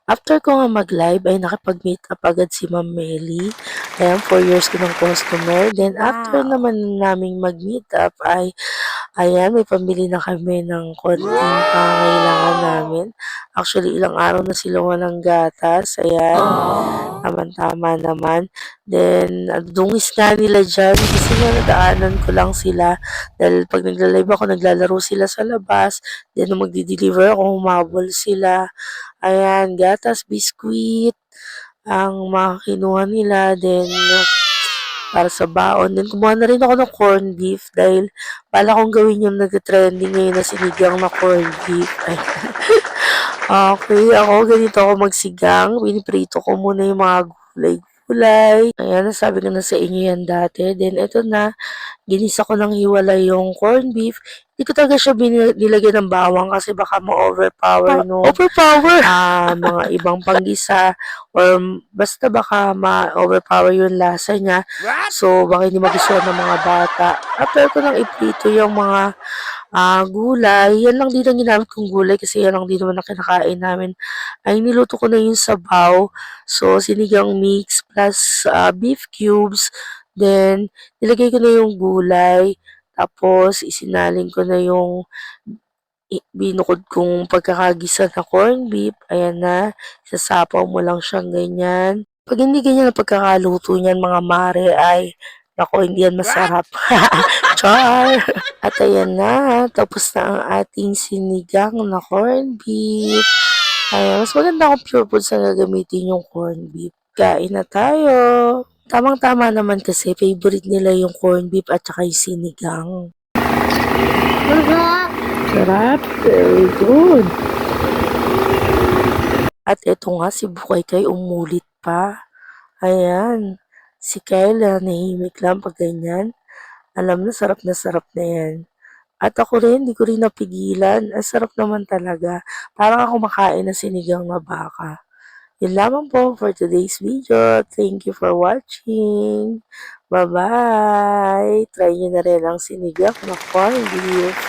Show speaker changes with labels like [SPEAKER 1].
[SPEAKER 1] After ko nga mag-live ay nakipag-meet up agad si Ma'am Mely. Ayan, 4 years ko ng customer. Then after
[SPEAKER 2] Wow!
[SPEAKER 1] naman naming mag-meet up ay ayan, may pambili na kami ng konting pangangailangan namin. Actually, ilang araw na sila walang gatas. Ayan, tama-tama naman. Then, dungis nga nila dyan kasi nga nadaanan ko lang sila. Dahil pag nagla-live ako, naglalaro sila sa labas. Then, nung magdi-deliver ako, humabol sila. Ayan, gatas, biskwit, ang mga kinuha nila. Then, para sa baon. Then, kumuha na rin ako ng corned beef dahil bala kong gawin yung nag-trending ngayon na sinigang na corned beef. Ay, okay, ako ganito ako magsigang. Piniprito ko muna yung mga gulay-gulay. Ayan, nasabi ko na sa inyo yan dati. Then, eto na, ginisa ko ng hiwalay yung corned beef. Hindi ko talaga siya nilagyan ng bawang kasi baka ma-overpower nung mga ibang panggisa or basta baka ma-overpower yung lasa niya.
[SPEAKER 2] What?
[SPEAKER 1] So, baka hindi magustuhan ng mga bata. After ko nang iprito yung mga gulay, yan lang din ang ginamit kong gulay kasi yan lang din naman ang kinakain namin. Ay, niluto ko na yung sabaw. So, sinigang mix plus beef cubes. Then, nilagay ko na yung gulay. Tapos, isinaling ko na yung binukod kong pagkakagisa na corned beef. Ayan na, sasapaw mo lang siyang ganyan. Pag hindi ganyan ang pagkakaluto niyan mga mare ay, naku, hindi yan
[SPEAKER 2] What?
[SPEAKER 1] masarap. Char! At ayan na, tapos na ang ating sinigang na corned beef. Ayan, mas maganda kung pure foods ang gagamitin yung corned beef. Kain na tayo. Tamang-tama naman kasi favorite nila yung corned beef at saka yung sinigang.
[SPEAKER 2] Masarap!
[SPEAKER 1] Sarap, very good. At eto nga si Bukay kay umulit pa. Ayan, si Kyle nahihimik lang pag ganyan. Alam na sarap na yan. At ako rin, di ko rin napigilan. Ang sarap naman talaga. Parang ako makain ng sinigang na baka. Yun lamang po for today's video. Thank you for watching. Bye-bye! Try nyo na rin ang sinigang na corned beef.